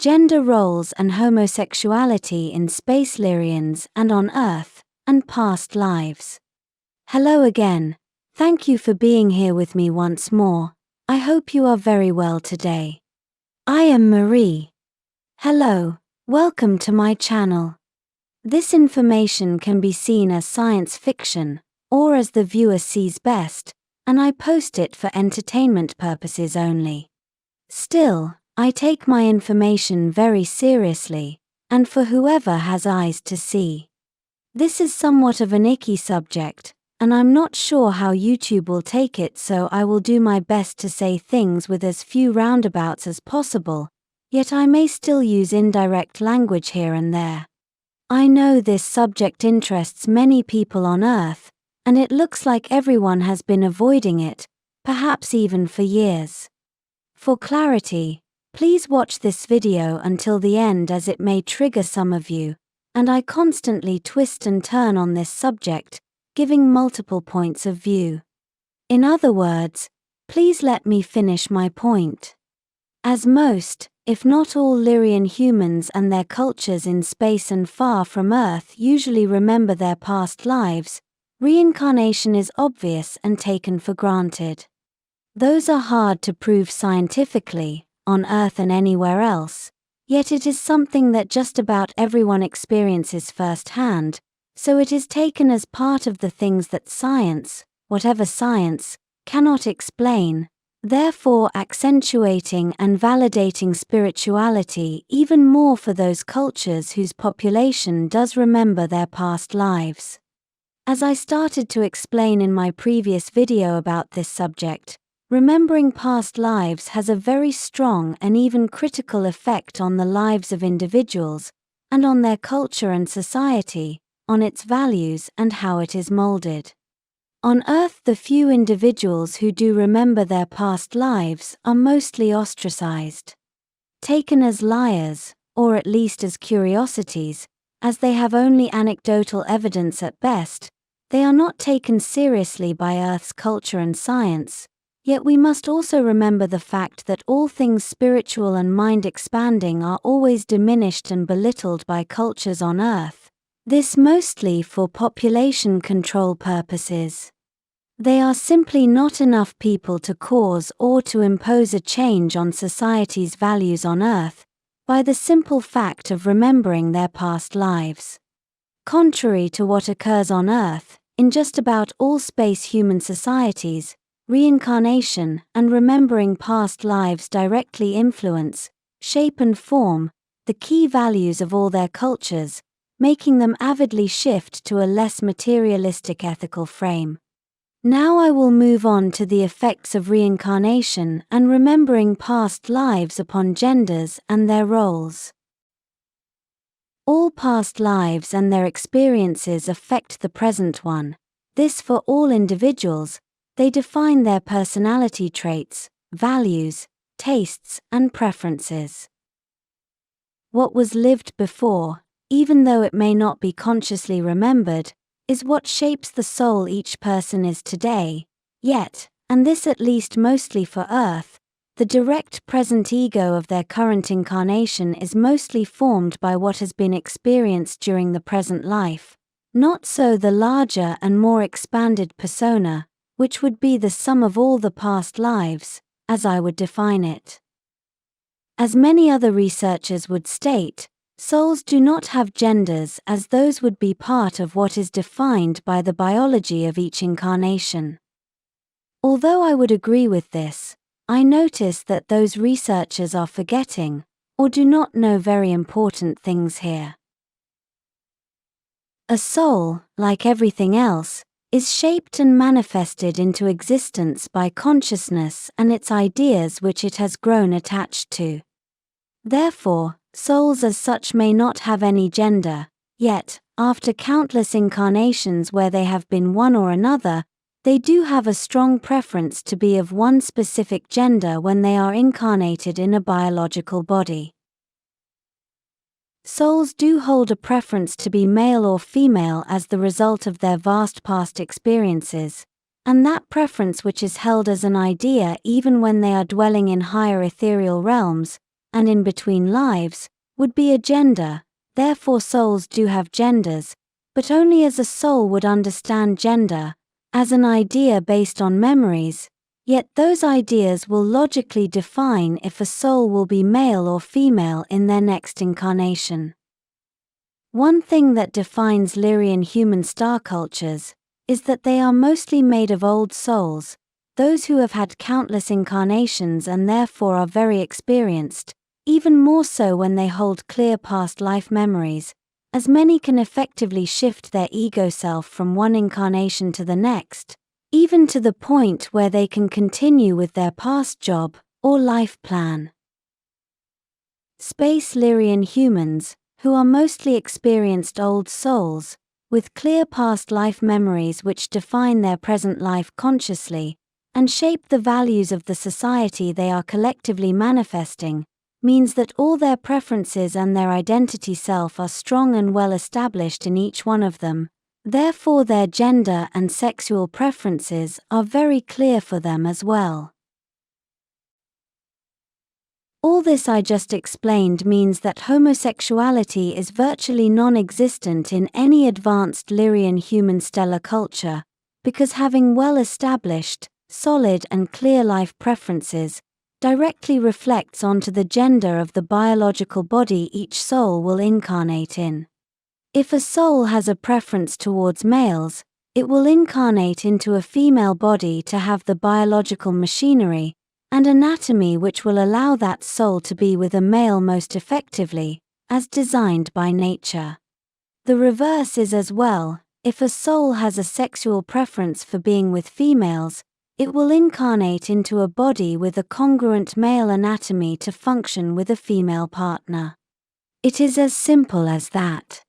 Gender roles and homosexuality in space, Lyrians and on Earth, and past lives. Hello again. Thank you for being here with me once more. I hope you are very well today. I am Marie. Hello, welcome to my channel. This information can be seen as science fiction, or as the viewer sees best, and I post it for entertainment purposes only. Still, I take my information very seriously, and for whoever has eyes to see. This is somewhat of an icky subject, and I'm not sure how YouTube will take it, so I will do my best to say things with as few roundabouts as possible, yet I may still use indirect language here and there. I know this subject interests many people on Earth, and it looks like everyone has been avoiding it, perhaps even for years. For clarity, please watch this video until the end, as it may trigger some of you, and I constantly twist and turn on this subject, giving multiple points of view. In other words, please let me finish my point. As most, if not all, Lyrian humans and their cultures in space and far from Earth usually remember their past lives, reincarnation is obvious and taken for granted. Those are hard to prove scientifically, on Earth and anywhere else, yet it is something that just about everyone experiences firsthand, so it is taken as part of the things that science, whatever science, cannot explain, therefore accentuating and validating spirituality even more for those cultures whose population does remember their past lives. As I started to explain in my previous video about this subject, remembering past lives has a very strong and even critical effect on the lives of individuals, and on their culture and society, on its values and how it is molded. On Earth, the few individuals who do remember their past lives are mostly ostracized. Taken as liars, or at least as curiosities, as they have only anecdotal evidence at best, they are not taken seriously by Earth's culture and science. Yet we must also remember the fact that all things spiritual and mind-expanding are always diminished and belittled by cultures on Earth, this mostly for population control purposes. There are simply not enough people to cause or to impose a change on society's values on Earth, by the simple fact of remembering their past lives. Contrary to what occurs on Earth, in just about all space human societies, reincarnation and remembering past lives directly influence, shape and form the key values of all their cultures, making them avidly shift to a less materialistic ethical frame. Now I will move on to the effects of reincarnation and remembering past lives upon genders and their roles. All past lives and their experiences affect the present one. This for all individuals. They define their personality traits, values, tastes, and preferences. What was lived before, even though it may not be consciously remembered, is what shapes the soul each person is today, yet, and this at least mostly for Earth, the direct present ego of their current incarnation is mostly formed by what has been experienced during the present life, not so the larger and more expanded persona, which would be the sum of all the past lives, as I would define it. As many other researchers would state, souls do not have genders, as those would be part of what is defined by the biology of each incarnation. Although I would agree with this, I notice that those researchers are forgetting, or do not know very important things here. A soul, like everything else, is shaped and manifested into existence by consciousness and its ideas which it has grown attached to. Therefore, souls as such may not have any gender, yet, after countless incarnations where they have been one or another, they do have a strong preference to be of one specific gender when they are incarnated in a biological body. Souls do hold a preference to be male or female as the result of their vast past experiences, and that preference which is held as an idea even when they are dwelling in higher ethereal realms, and in between lives, would be a gender. Therefore souls do have genders, but only as a soul would understand gender, as an idea based on memories, yet those ideas will logically define if a soul will be male or female in their next incarnation. One thing that defines Lyrian human star cultures is that they are mostly made of old souls, those who have had countless incarnations and therefore are very experienced, even more so when they hold clear past life memories, as many can effectively shift their ego self from one incarnation to the next, even to the point where they can continue with their past job or life plan. Space Lyrian humans, who are mostly experienced old souls, with clear past life memories which define their present life consciously, and shape the values of the society they are collectively manifesting, means that all their preferences and their identity self are strong and well established in each one of them, therefore their gender and sexual preferences are very clear for them as well. All this I just explained means that homosexuality is virtually non-existent in any advanced Lyrian human stellar culture, because having well-established, solid and clear life preferences directly reflects onto the gender of the biological body each soul will incarnate in. If a soul has a preference towards males, it will incarnate into a female body to have the biological machinery and anatomy which will allow that soul to be with a male most effectively, as designed by nature. The reverse is as well. If a soul has a sexual preference for being with females, it will incarnate into a body with a congruent male anatomy to function with a female partner. It is as simple as that.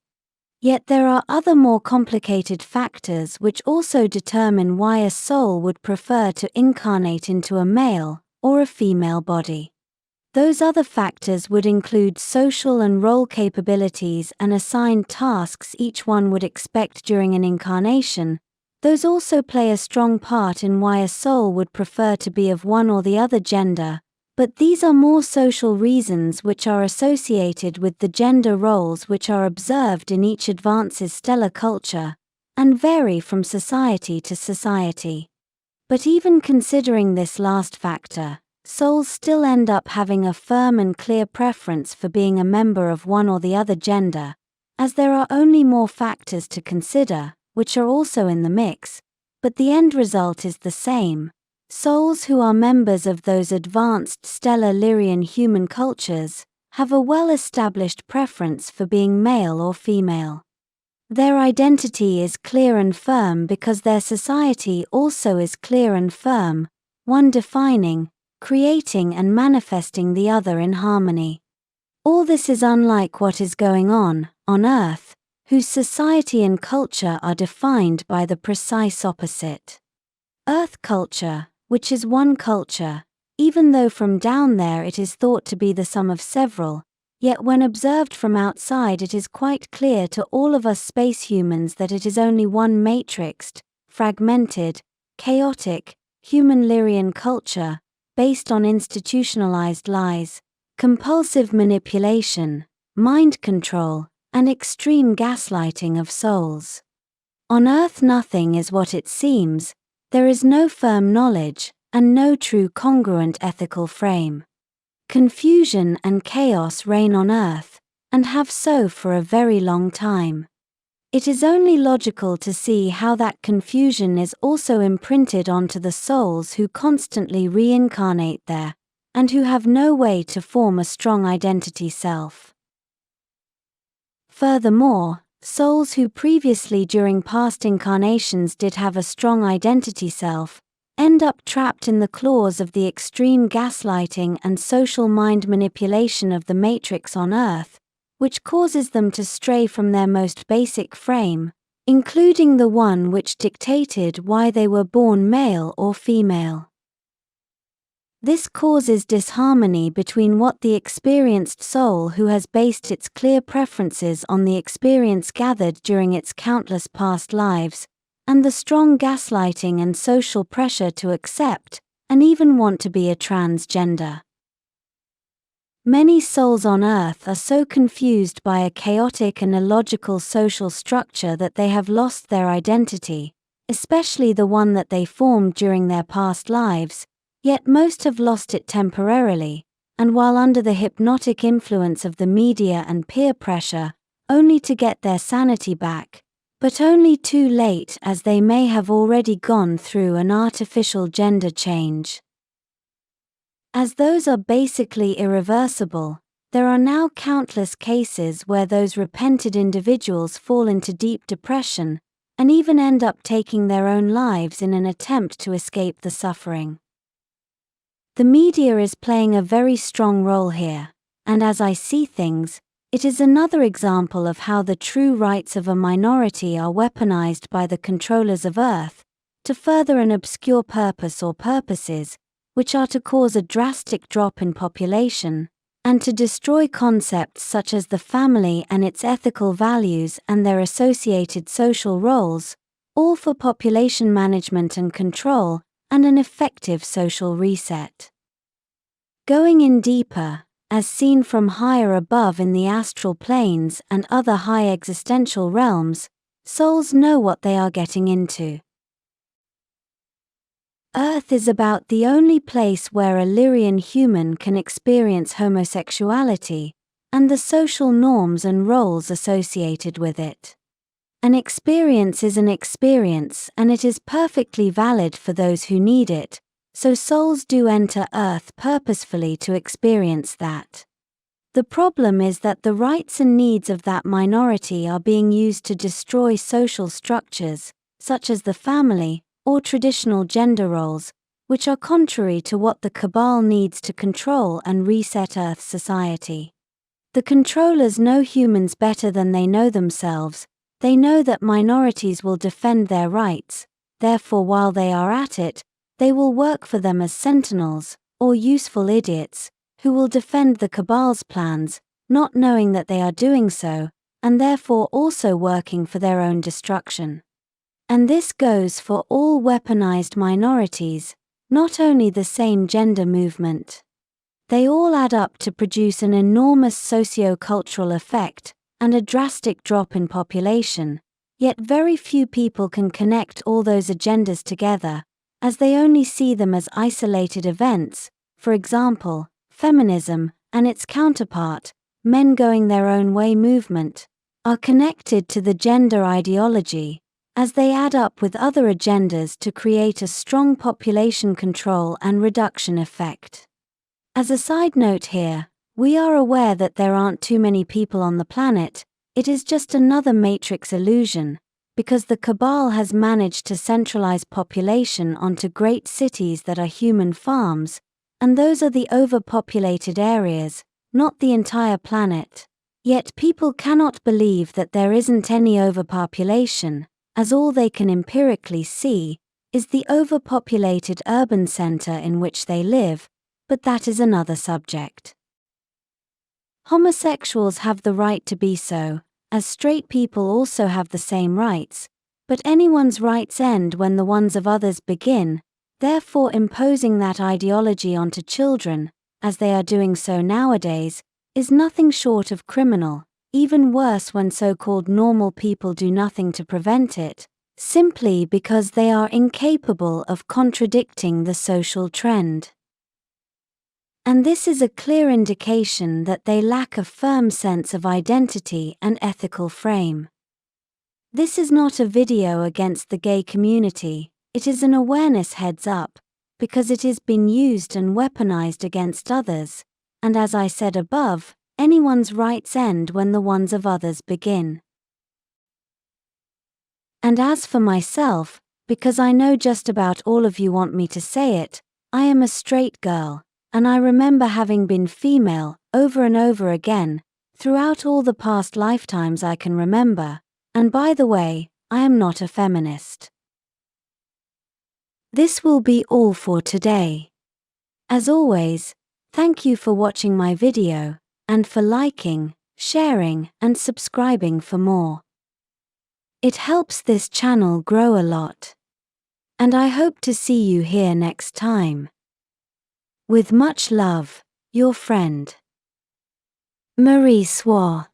Yet there are other more complicated factors which also determine why a soul would prefer to incarnate into a male or a female body. Those other factors would include social and role capabilities and assigned tasks each one would expect during an incarnation. Those also play a strong part in why a soul would prefer to be of one or the other gender, but these are more social reasons which are associated with the gender roles which are observed in each advance's stellar culture, and vary from society to society. But even considering this last factor, souls still end up having a firm and clear preference for being a member of one or the other gender, as there are only more factors to consider, which are also in the mix, but the end result is the same. Souls who are members of those advanced stellar Lyrian human cultures have a well-established preference for being male or female. Their identity is clear and firm because their society also is clear and firm, one defining, creating and manifesting the other in harmony. All this is unlike what is going on Earth, whose society and culture are defined by the precise opposite. Earth culture, which is one culture, even though from down there it is thought to be the sum of several, yet when observed from outside it is quite clear to all of us space humans that it is only one matrixed, fragmented, chaotic, human Lyrian culture, based on institutionalized lies, compulsive manipulation, mind control, and extreme gaslighting of souls. On Earth nothing is what it seems, there is no firm knowledge, and no true congruent ethical frame. Confusion and chaos reign on Earth, and have so for a very long time. It is only logical to see how that confusion is also imprinted onto the souls who constantly reincarnate there, and who have no way to form a strong identity self. Furthermore, souls who previously during past incarnations did have a strong identity self, end up trapped in the claws of the extreme gaslighting and social mind manipulation of the matrix on Earth, which causes them to stray from their most basic frame, including the one which dictated why they were born male or female. This causes disharmony between what the experienced soul who has based its clear preferences on the experience gathered during its countless past lives, and the strong gaslighting and social pressure to accept, and even want to be a transgender. Many souls on Earth are so confused by a chaotic and illogical social structure that they have lost their identity, especially the one that they formed during their past lives, yet most have lost it temporarily, and while under the hypnotic influence of the media and peer pressure, only to get their sanity back, but only too late as they may have already gone through an artificial gender change. As those are basically irreversible, there are now countless cases where those repented individuals fall into deep depression, and even end up taking their own lives in an attempt to escape the suffering. The media is playing a very strong role here, and as I see things, it is another example of how the true rights of a minority are weaponized by the controllers of Earth, to further an obscure purpose or purposes, which are to cause a drastic drop in population, and to destroy concepts such as the family and its ethical values and their associated social roles, all for population management and control, and an effective social reset. Going in deeper, as seen from higher above in the astral planes and other high existential realms, souls know what they are getting into. Earth is about the only place where a Lyrian human can experience homosexuality, and the social norms and roles associated with it. An experience is an experience, and it is perfectly valid for those who need it, so souls do enter Earth purposefully to experience that. The problem is that the rights and needs of that minority are being used to destroy social structures, such as the family, or traditional gender roles, which are contrary to what the Cabal needs to control and reset Earth society. The controllers know humans better than they know themselves. They know that minorities will defend their rights, therefore while they are at it, they will work for them as sentinels, or useful idiots, who will defend the Cabal's plans, not knowing that they are doing so, and therefore also working for their own destruction. And this goes for all weaponized minorities, not only the same gender movement. They all add up to produce an enormous socio-cultural effect, and a drastic drop in population, yet very few people can connect all those agendas together, as they only see them as isolated events. For example, feminism, and its counterpart, men going their own way movement, are connected to the gender ideology, as they add up with other agendas to create a strong population control and reduction effect. As a side note here, we are aware that there aren't too many people on the planet. It is just another matrix illusion, because the Cabal has managed to centralize population onto great cities that are human farms, and those are the overpopulated areas, not the entire planet. Yet people cannot believe that there isn't any overpopulation, as all they can empirically see is the overpopulated urban center in which they live, but that is another subject. Homosexuals have the right to be so, as straight people also have the same rights, but anyone's rights end when the ones of others begin, therefore imposing that ideology onto children, as they are doing so nowadays, is nothing short of criminal. Even worse when so-called normal people do nothing to prevent it, simply because they are incapable of contradicting the social trend. And this is a clear indication that they lack a firm sense of identity and ethical frame. This is not a video against the gay community, it is an awareness heads up, because it is being used and weaponized against others, and as I said above, anyone's rights end when the ones of others begin. And as for myself, because I know just about all of you want me to say it, I am a straight girl, and I remember having been female, over and over again, throughout all the past lifetimes I can remember, and by the way, I am not a feminist. This will be all for today. As always, thank you for watching my video, and for liking, sharing, and subscribing for more. It helps this channel grow a lot. And I hope to see you here next time. With much love, your friend. Marie swore.